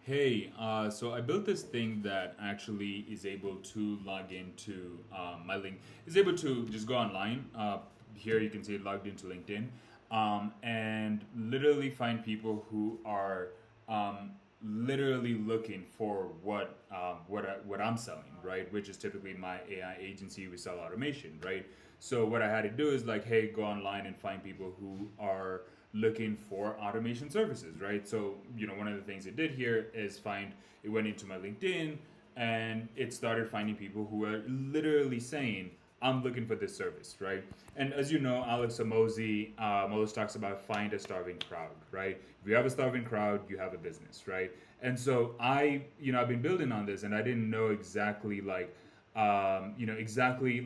Hey, so I built this thing that actually is able to log into my link. Is able to just go online. Here you can see it logged into LinkedIn, and literally find people who are um, literally looking for what I'm selling, right? Which is typically my AI agency. We sell automation, right? So what I had to do is like, hey, go online and find people who are looking for automation services, right? So, one of the things it did here is it went into my LinkedIn and it started finding people who are literally saying, I'm looking for this service, right? And as you know, Alex Amosi always talks about find a starving crowd, right? If you have a starving crowd, you have a business, right? And so I've been building on this and I didn't know exactly exactly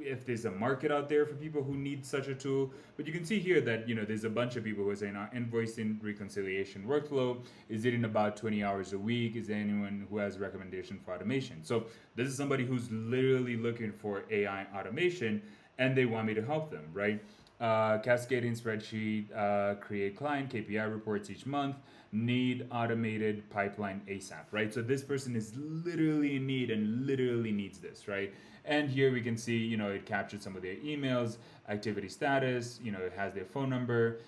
if there's a market out there for people who need such a tool. But you can see here that there's a bunch of people who are saying our invoicing reconciliation workflow is it in about 20 hours a week. Is there anyone who has a recommendation for automation? So this is somebody who's literally looking for AI automation, and they want me to help them, right? Cascading spreadsheet, create client KPI reports each month, need automated pipeline ASAP, right? So this person is literally in need and literally needs this, right? And here we can see, it captured some of their emails, activity status, it has their phone number.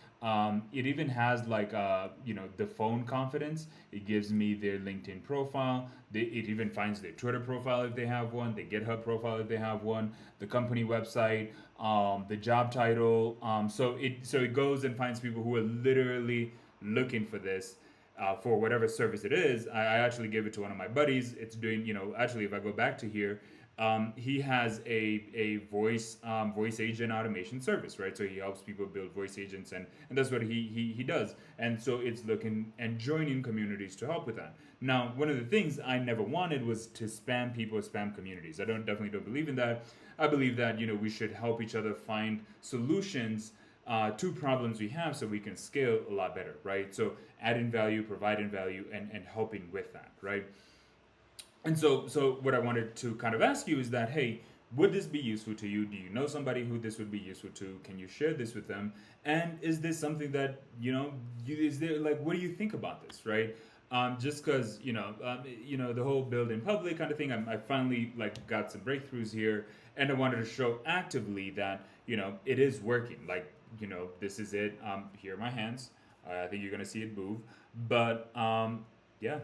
It even has the phone confidence. It gives me their LinkedIn profile. It even finds their Twitter profile if they have one, the GitHub profile if they have one, the company website, the job title. So it goes and finds people who are literally looking for this. For whatever service it is, I actually gave it to one of my buddies. It's doing, actually, if I go back to here, he has a voice agent automation service, right? So he helps people build voice agents, and that's what he does. And so it's looking and joining communities to help with that. Now, one of the things I never wanted was to spam people, spam communities. I definitely don't believe in that. I believe that we should help each other find solutions to problems we have so we can scale a lot better, right? So adding value, providing value, and helping with that, right? And so what I wanted to kind of ask you is that, hey, would this be useful to you? Do you know somebody who this would be useful to? Can you share this with them? And is this something that is there, like, what do you think about this, right? Just because the whole build in public kind of thing, I finally like got some breakthroughs here, and I wanted to show actively that it is working. Like this is it. Here are my hands. I think you're gonna see it move, but yeah.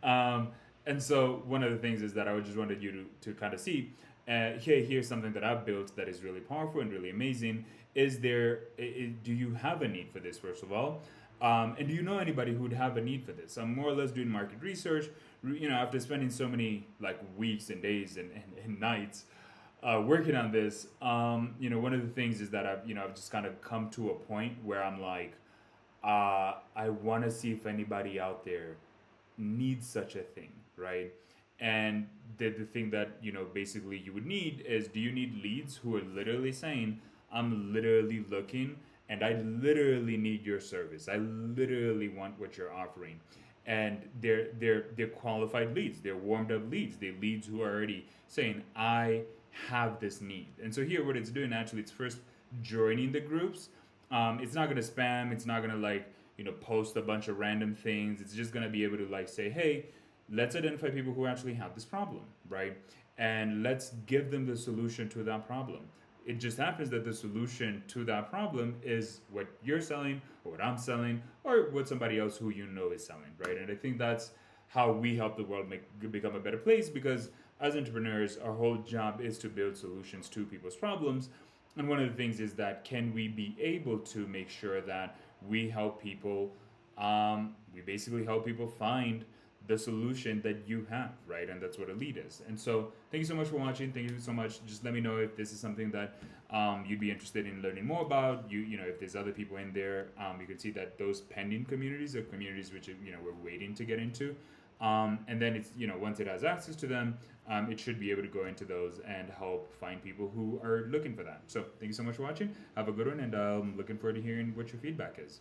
um, and so one of the things is that I just wanted you to kind of see. Here's something that I've built that is really powerful and really amazing. Do you have a need for this, first of all? And do you know anybody who'd have a need for this? I'm more or less doing market research. After spending so many like weeks and days and nights working on this, one of the things is that I've just kind of come to a point where I'm like, I want to see if anybody out there needs such a thing, right? And the thing that basically you would need is, do you need leads who are literally saying, I'm literally looking and I literally need your service. I literally want what you're offering. And they're qualified leads. They're warmed up leads. They're leads who are already saying, I have this need. And so here what it's doing actually, it's first joining the groups. It's not gonna spam, it's not gonna post a bunch of random things. It's just gonna be able to like say, hey, let's identify people who actually have this problem, right? And let's give them the solution to that problem. It just happens that the solution to that problem is what you're selling, or what I'm selling, or what somebody else who is selling, right? And I think that's how we help the world become a better place, because as entrepreneurs, our whole job is to build solutions to people's problems. And one of the things is that, can we be able to make sure that we help people, we basically help people find the solution that you have, right? And that's what a lead is. And so thank you so much for watching. Thank you so much. Just let me know if this is something that you'd be interested in learning more about. If there's other people in there, you can see that those pending communities are communities which we're waiting to get into. And then it's once it has access to them, it should be able to go into those and help find people who are looking for that. So thank you so much for watching. Have a good one, and I'm looking forward to hearing what your feedback is.